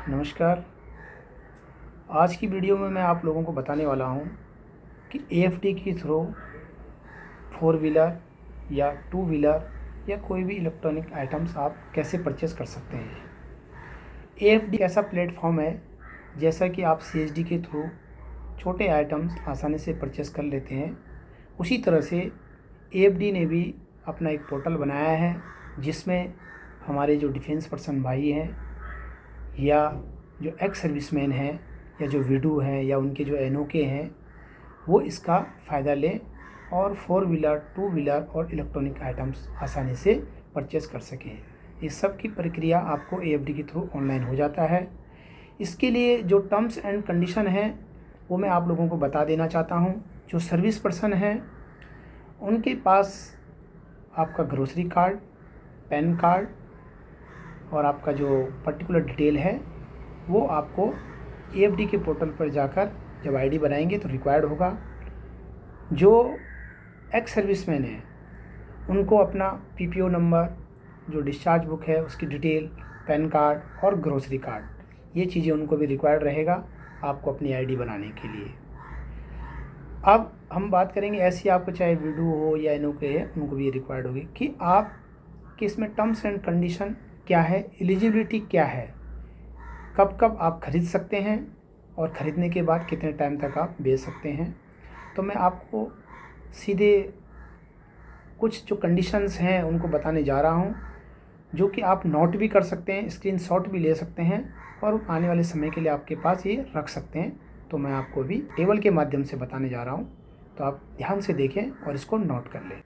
नमस्कार। आज की वीडियो में मैं आप लोगों को बताने वाला हूं कि एएफडी के थ्रू फोर व्हीलर या टू व्हीलर या कोई भी इलेक्ट्रॉनिक आइटम्स आप कैसे परचेज़ कर सकते हैं। एएफडी ऐसा प्लेटफॉर्म है जैसा कि आप सीएसडी के थ्रू छोटे आइटम्स आसानी से परचेज़ कर लेते हैं, उसी तरह से एएफडी ने भी अपना एक पोर्टल बनाया है जिसमें हमारे जो डिफेंस पर्सन भाई हैं या जो एक्स सर्विसमैन हैं या जो विडो हैं या उनके जो एनओके हैं वो इसका फ़ायदा लें और फोर व्हीलर, टू व्हीलर और इलेक्ट्रॉनिक आइटम्स आसानी से परचेज़ कर सकें। इस सब की प्रक्रिया आपको एएफडी के थ्रू ऑनलाइन हो जाता है। इसके लिए जो टर्म्स एंड कंडीशन हैं वो मैं आप लोगों को बता देना चाहता हूँ। जो सर्विस पर्सन हैं उनके पास आपका ग्रोसरी कार्ड, पैन कार्ड और आपका जो पर्टिकुलर डिटेल है वो आपको एएफडी के पोर्टल पर जाकर जब आईडी बनाएंगे तो रिक्वायर्ड होगा। जो एक्स सर्विसमैन हैं उनको अपना पीपीओ नंबर, जो डिस्चार्ज बुक है उसकी डिटेल, पैन कार्ड और ग्रोसरी कार्ड, ये चीज़ें उनको भी रिक्वायर्ड रहेगा आपको अपनी आईडी बनाने के लिए। अब हम बात करेंगे ऐसी आपको चाहे विडो हो या एनओके है उनको भी ये रिक्वायर्ड होगी कि आप कि इसमें टर्म्स एंड कंडीशन क्या है, एलिजिबिलिटी क्या है, कब कब आप ख़रीद सकते हैं और ख़रीदने के बाद कितने टाइम तक आप बेच सकते हैं। तो मैं आपको सीधे कुछ जो कंडीशंस हैं उनको बताने जा रहा हूं, जो कि आप नोट भी कर सकते हैं, स्क्रीनशॉट भी ले सकते हैं और आने वाले समय के लिए आपके पास ये रख सकते हैं। तो मैं आपको अभी टेबल के माध्यम से बताने जा रहा हूँ, तो आप ध्यान से देखें और इसको नोट कर लें।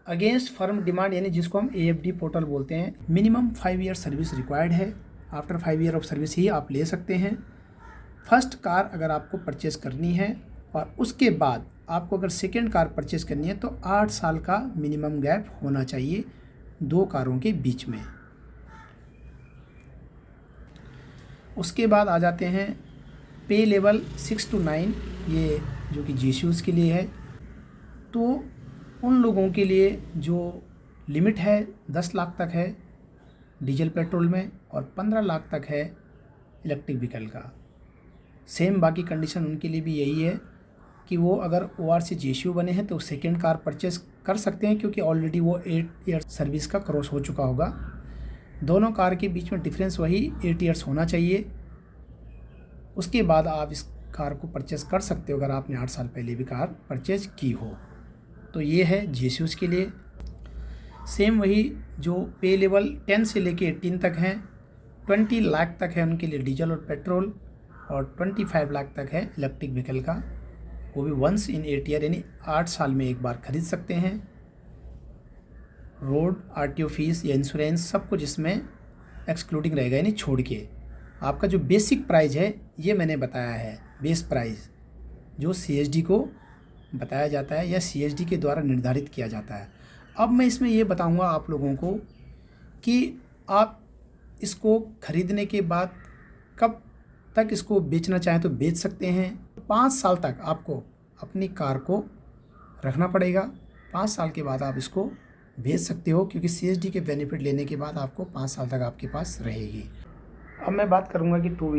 अगेंस्ट फर्म डिमांड यानी जिसको हम एएफडी पोर्टल बोलते हैं, मिनिमम 5 ईयर सर्विस रिक्वायर्ड है। आफ्टर 5 ईयर ऑफ सर्विस ही आप ले सकते हैं। फर्स्ट कार अगर आपको परचेज़ करनी है और उसके बाद आपको अगर सेकेंड कार परचेज़ करनी है तो 8 साल का मिनिमम गैप होना चाहिए दो कारों के बीच में। उसके बाद आ जाते हैं पे लेवल 6 to 9, ये जो कि जीशूज़ के लिए है। तो उन लोगों के लिए जो लिमिट है 10 लाख तक है डीजल पेट्रोल में और 15 लाख तक है इलेक्ट्रिक व्हीकल का। सेम बाकी कंडीशन उनके लिए भी यही है कि वो अगर ओआर से जीएसयू बने हैं तो सेकेंड कार परचेज़ कर सकते हैं, क्योंकि ऑलरेडी वो 8 ईयर सर्विस का क्रॉस हो चुका होगा। दोनों कार के बीच में डिफरेंस वही 8 ईयर्स होना चाहिए। उसके बाद आप इस कार को परचेज़ कर सकते हो अगर आपने 8 साल पहले भी कार परचेज़ की हो। तो ये है जीएसयूज़ के लिए। सेम वही जो पे लेवल 10 से लेके 18 तक हैं, 20 लाख तक है उनके लिए डीजल और पेट्रोल और 25 लाख तक है इलेक्ट्रिक व्हीकल का। वो भी वंस इन 8 ईयर यानी 8 साल में एक बार ख़रीद सकते हैं। रोड आरटीओ फीस या इंश्योरेंस सब कुछ इसमें एक्सक्लूडिंग रहेगा, यानी छोड़ के। आपका जो बेसिक प्राइस है ये मैंने बताया है, बेस प्राइस जो सीएसडी को बताया जाता है या सीएसडी के द्वारा निर्धारित किया जाता है। अब मैं इसमें ये बताऊंगा आप लोगों को कि आप इसको ख़रीदने के बाद कब तक इसको बेचना चाहें तो बेच सकते हैं। 5 साल तक आपको अपनी कार को रखना पड़ेगा। 5 साल के बाद आप इसको बेच सकते हो, क्योंकि सीएसडी के बेनिफिट लेने के बाद आपको 5 साल तक आपके पास रहेगी। अब मैं बात करूंगा कि टू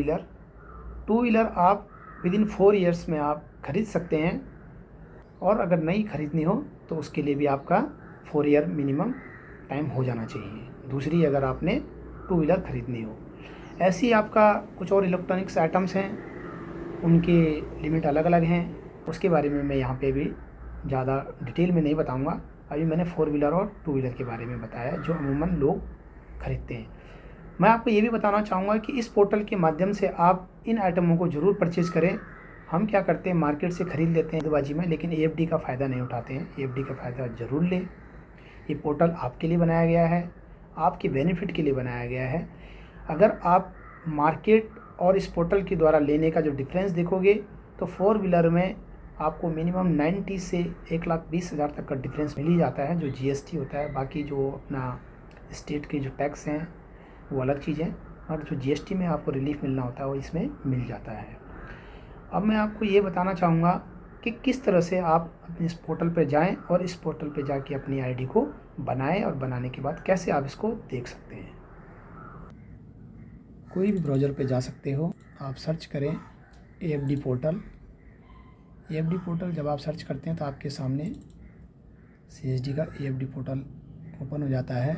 व्हीलर आप विदिन 4 ईयर्स में आप ख़रीद सकते हैं और अगर नहीं ख़रीदनी हो तो उसके लिए भी आपका 4 ईयर मिनिमम टाइम हो जाना चाहिए। दूसरी, अगर आपने टू व्हीलर ख़रीदनी हो। ऐसे ही आपका कुछ और इलेक्ट्रॉनिक्स आइटम्स हैं, उनके लिमिट अलग अलग हैं, उसके बारे में मैं यहाँ पे भी ज़्यादा डिटेल में नहीं बताऊँगा। अभी मैंने 4 व्हीलर और टू व्हीलर के बारे में बताया जो अमूमन लोग ख़रीदते हैं। मैं आपको ये भी बताना चाहूँगा कि इस पोर्टल के माध्यम से आप इन आइटमों को ज़रूर परचेज़ करें। हम क्या करते हैं, मार्केट से ख़रीद लेते हैं जल्दबाजी में, लेकिन एएफडी का फ़ायदा नहीं उठाते हैं। एएफडी का फ़ायदा ज़रूर लें। ये पोर्टल आपके लिए बनाया गया है, आपके बेनिफिट के लिए बनाया गया है। अगर आप मार्केट और इस पोर्टल के द्वारा लेने का जो डिफरेंस देखोगे तो 4 व्हीलर में आपको मिनिमम 90 से 1,20,000 तक का डिफरेंस मिल ही जाता है, जो जीएसटी होता है। बाकी जो अपना स्टेट के जो टैक्स हैं वो अलग चीज़ है, और जो जीएसटी में आपको रिलीफ मिलना होता है वो इसमें मिल जाता है। अब मैं आपको ये बताना चाहूँगा कि किस तरह से आप अपने इस पोर्टल पर जाएं और इस पोर्टल पर जाके अपनी आईडी को बनाएं और बनाने के बाद कैसे आप इसको देख सकते हैं। कोई भी ब्राउज़र पे जा सकते हो। आप सर्च करें AFD पोर्टल। AFD पोर्टल जब आप सर्च करते हैं तो आपके सामने CSD का AFD पोर्टल ओपन हो जाता है।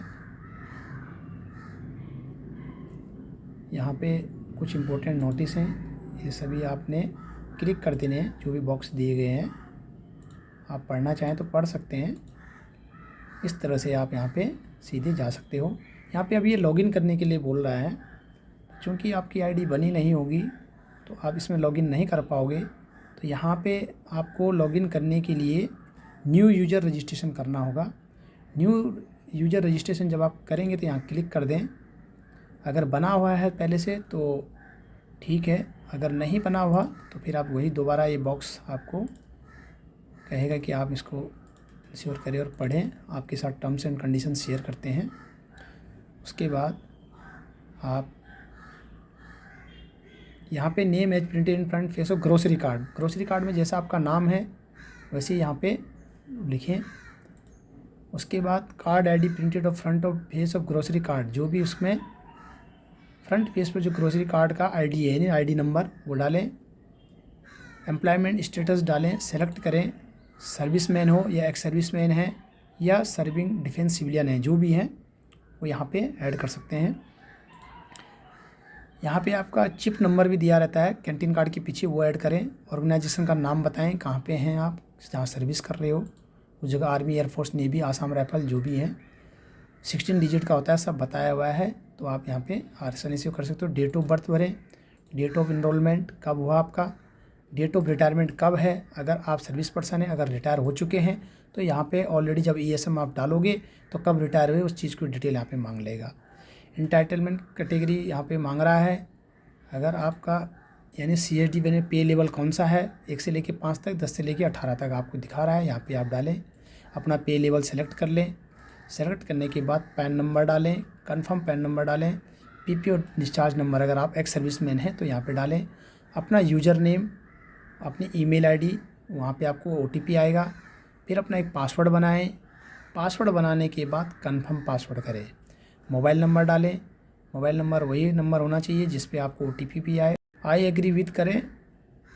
यहाँ पे कुछ इम्पोर्टेंट नोटिस हैं, ये सभी आपने क्लिक कर देने हैं। जो भी बॉक्स दिए गए हैं आप पढ़ना चाहें तो पढ़ सकते हैं। इस तरह से आप यहाँ पे सीधे जा सकते हो। यहाँ पे अब ये लॉगिन करने के लिए बोल रहा है, क्योंकि आपकी आईडी बनी नहीं होगी तो आप इसमें लॉगिन नहीं कर पाओगे। तो यहाँ पे आपको लॉगिन करने के लिए न्यू यूज़र रजिस्ट्रेशन करना होगा। न्यू यूज़र रजिस्ट्रेशन जब आप करेंगे तो यहाँ क्लिक कर दें। अगर बना हुआ है पहले से तो ठीक है, अगर नहीं बना हुआ तो फिर आप वही दोबारा ये बॉक्स आपको कहेगा कि आप इसको इंश्योर करें और पढ़ें। आपके साथ टर्म्स एंड कंडीशन शेयर करते हैं। उसके बाद आप यहाँ पे name as printed in front face of grocery card. Grocery card में जैसा आपका नाम है वैसे यहाँ पे लिखें। उसके बाद card ID printed of front of face of grocery card, जो भी उसमें फ्रंट पेज पर जो ग्रोसरी कार्ड का आईडी है, आईडी नंबर, वो डालें। एम्प्लॉयमेंट स्टेटस डालें, सेलेक्ट करें सर्विसमैन हो या एक्स सर्विसमैन है या सर्विंग डिफेंस सिविलियन है, जो भी हैं वो यहाँ पे ऐड कर सकते हैं। यहाँ पे आपका चिप नंबर भी दिया रहता है कैंटीन कार्ड के पीछे, वो ऐड करें। ऑर्गेनाइजेशन का नाम बताएं, कहाँ पे हैं आप, जहाँ सर्विस कर रहे हो उस जगह, army, air force, navy, Assam rifle, जो भी हैं। 16 डिजिट का होता है, सब बताया हुआ है, तो आप यहाँ पे आसानी से कर सकते हो। डेट ऑफ बर्थ भरें, डेट ऑफ इनरोलमेंट कब हुआ आपका, डेट ऑफ रिटायरमेंट कब है, अगर आप सर्विस पर्सन हैं, अगर रिटायर हो चुके हैं तो यहाँ पे ऑलरेडी जब ESM आप डालोगे तो कब रिटायर हुए उस चीज़ की डिटेल यहाँ पे मांग लेगा। इंटाइटलमेंट कैटेगरी यहाँ पे मांग रहा है। अगर आपका यानी CSD में पे लेवल कौन सा है, 1 से लेके 5 तक, 10 से लेके 18 तक आपको दिखा रहा है। यहाँ पे आप डालें, अपना पे लेवल सेलेक्ट कर लें। सेलेक्ट करने के बाद पैन नंबर डालें, कंफर्म पैन नंबर डालें। PPO डिस्चार्ज नंबर अगर आप एक्स सर्विसमैन हैं तो यहाँ पे डालें। अपना यूज़र नेम, अपनी ईमेल आईडी, वहाँ पे आपको OTP आएगा। फिर अपना एक पासवर्ड बनाएं। पासवर्ड बनाने के बाद कंफर्म पासवर्ड करें। मोबाइल नंबर डालें, मोबाइल नंबर वही नंबर होना चाहिए जिस पे आपको OTP भी आए। आई एग्री विथ करें।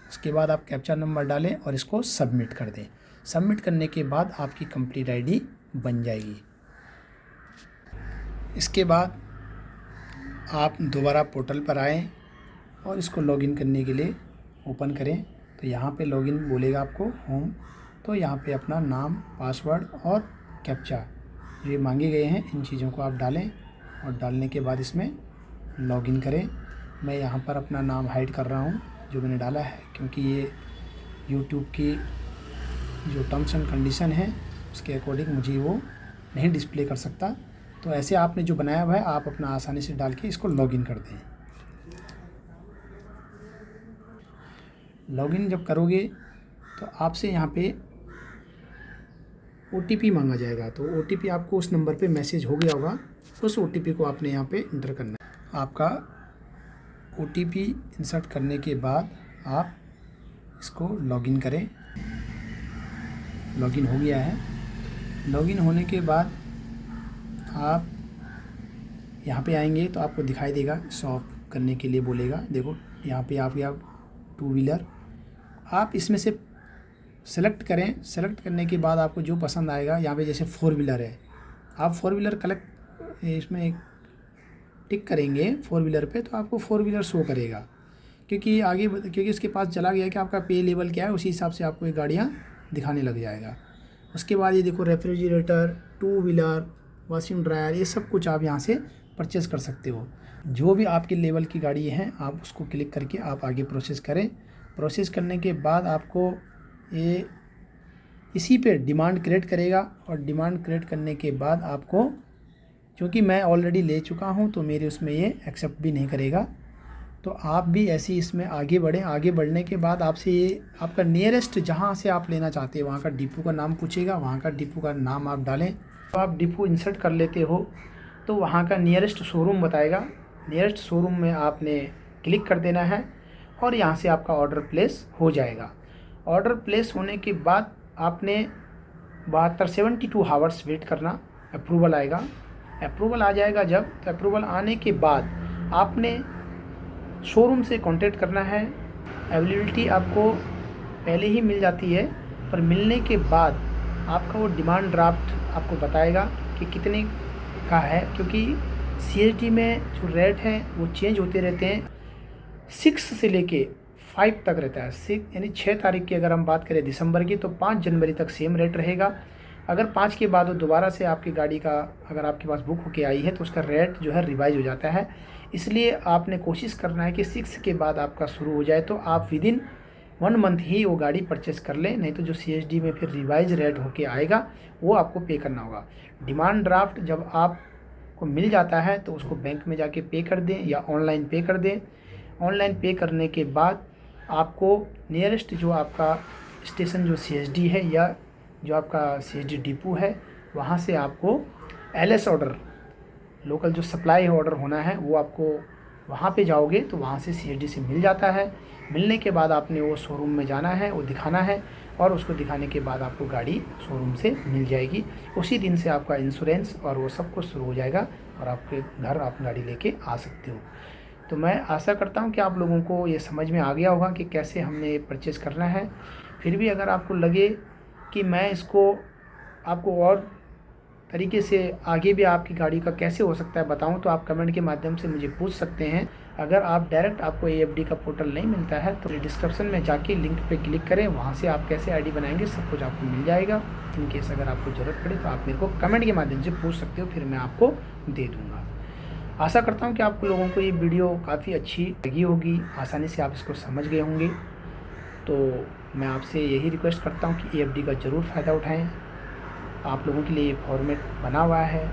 उसके बाद आप कैप्चा नंबर डालें और इसको सबमिट कर दें। सबमिट करने के बाद आपकी कंप्लीट आईडी बन जाएगी। इसके बाद आप दोबारा पोर्टल पर आएँ और इसको लॉगिन करने के लिए ओपन करें। तो यहाँ पे लॉगिन बोलेगा आपको होम, तो यहाँ पे अपना नाम, पासवर्ड और कैप्चा ये मांगे गए हैं, इन चीज़ों को आप डालें और डालने के बाद इसमें लॉगिन करें। मैं यहाँ पर अपना नाम हाइड कर रहा हूँ जो मैंने डाला है, क्योंकि ये यूट्यूब की जो टर्म्स एंड कंडीशन है उसके अकॉर्डिंग मुझे वो नहीं डिस्प्ले कर सकता। तो ऐसे आपने जो बनाया हुआ है आप अपना आसानी से डाल के इसको लॉगिन कर दें। लॉगिन जब करोगे तो आपसे यहाँ पे OTP मांगा जाएगा। तो OTP आपको उस नंबर पे मैसेज हो गया होगा, उस OTP को आपने यहाँ पे इंटर करना है। आपका OTP इंसर्ट करने के बाद आप इसको लॉगिन करें। लॉगिन हो गया है। लॉगिन होने के बाद आप यहाँ पे आएंगे तो आपको दिखाई देगा, शॉप करने के लिए बोलेगा। देखो यहाँ पे आप या 2 व्हीलर आप इसमें से सेलेक्ट करें। सेलेक्ट करने के बाद आपको जो पसंद आएगा, यहाँ पे जैसे 4 व्हीलर है, आप 4 व्हीलर कलेक्ट इसमें एक टिक करेंगे 4 व्हीलर पे, तो आपको 4 व्हीलर शो करेगा, क्योंकि आगे क्योंकि इसके पास चला गया कि आपका पे लेवल क्या है, उसी हिसाब से आपको ये गाड़ियाँ दिखाने लग जाएगा। उसके बाद ये देखो रेफ्रिजरेटर, 2 व्हीलर, वॉशिंग ड्रायर, ये सब कुछ आप यहाँ से परचेज़ कर सकते हो। जो भी आपके लेवल की गाड़ी है आप उसको क्लिक करके आप आगे प्रोसेस करें। प्रोसेस करने के बाद आपको ये इसी पे डिमांड क्रिएट करेगा, और डिमांड क्रिएट करने के बाद आपको, क्योंकि मैं ऑलरेडी ले चुका हूँ तो मेरे उसमें ये एक्सेप्ट भी नहीं करेगा। तो आप भी ऐसे ही इसमें आगे बढ़ें। आगे बढ़ने के बाद आपसे ये आपका नियरेस्ट जहाँ से आप लेना चाहते हैं वहाँ का डिपो का नाम पूछेगा, वहाँ का डिपो का नाम आप डालें। तो आप डिपो इंसर्ट कर लेते हो तो वहाँ का नियरेस्ट शोरूम बताएगा। नियरेस्ट शोरूम में आपने क्लिक कर देना है और यहाँ से आपका ऑर्डर प्लेस हो जाएगा। ऑर्डर प्लेस होने के बाद आपने 72 आवर्स वेट करना, अप्रूवल आएगा। अप्रूवल आ जाएगा जब, तो अप्रूवल आने के बाद आपने शोरूम से कांटेक्ट करना है। अवेलेबिलिटी आपको पहले ही मिल जाती है, पर मिलने के बाद आपका वो डिमांड ड्राफ्ट आपको बताएगा कि कितने का है, क्योंकि CSD में जो रेट हैं वो चेंज होते रहते हैं। 6 से लेके 5 तक रहता है। 6 यानी 6 तारीख की अगर हम बात करें दिसंबर की, तो 5 जनवरी तक सेम रेट रहेगा। अगर 5 के बाद वो दोबारा से आपकी गाड़ी का अगर आपके पास बुक होके आई है तो उसका रेट जो है रिवाइज हो जाता है। इसलिए आपने कोशिश करना है कि 6 के बाद आपका शुरू हो जाए तो आप विदिन 1 मंथ ही वो गाड़ी परचेस कर लें, नहीं तो जो CSD में फिर रिवाइज रेट होके आएगा वो आपको पे करना होगा। डिमांड ड्राफ्ट जब आपको मिल जाता है तो उसको बैंक में जाके पे कर दें या ऑनलाइन पे कर दें। ऑनलाइन पे करने के बाद आपको नियरेस्ट जो आपका स्टेशन जो CSD है या जो आपका CSD डिपो है वहाँ से आपको LS ऑर्डर, लोकल जो सप्लाई ऑर्डर होना है वो आपको वहाँ पे जाओगे तो वहाँ से CSD से मिल जाता है। मिलने के बाद आपने वो शोरूम में जाना है, वो दिखाना है, और उसको दिखाने के बाद आपको गाड़ी शोरूम से मिल जाएगी। उसी दिन से आपका इंश्योरेंस और वो सब कुछ शुरू हो जाएगा और आपके घर आप गाड़ी लेके आ सकते हो। तो मैं आशा करता हूँ कि आप लोगों को ये समझ में आ गया होगा कि कैसे हमने परचेज़ करना है। फिर भी अगर आपको लगे कि मैं इसको आपको और तरीके से आगे भी आपकी गाड़ी का कैसे हो सकता है बताऊं, तो आप कमेंट के माध्यम से मुझे पूछ सकते हैं। अगर आप डायरेक्ट आपको AFD का पोर्टल नहीं मिलता है तो डिस्क्रिप्शन में जाके लिंक पे क्लिक करें, वहां से आप कैसे ID बनाएंगे सब कुछ आपको मिल जाएगा। इन केस अगर आपको ज़रूरत पड़े तो आप मेरे को कमेंट के माध्यम से पूछ सकते हो, फिर मैं आपको दे दूँगा। आशा करता हूँ कि आप लोगों को ये वीडियो काफ़ी अच्छी लगी होगी, आसानी से आप इसको समझ गए होंगे। तो मैं आपसे यही रिक्वेस्ट करता हूँ कि AFD का ज़रूर फ़ायदा उठाएँ। आप लोगों के लिए ये फॉर्मेट बना हुआ है,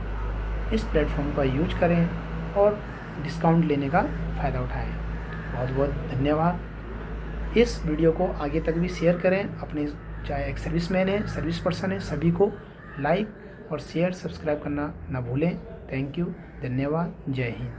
इस प्लेटफॉर्म का यूज करें और डिस्काउंट लेने का फ़ायदा उठाएं। बहुत बहुत धन्यवाद। इस वीडियो को आगे तक भी शेयर करें अपने, चाहे एक सर्विसमैन है, सर्विस पर्सन है, सभी को लाइक और शेयर सब्सक्राइब करना ना भूलें। थैंक यू, धन्यवाद, जय हिंद।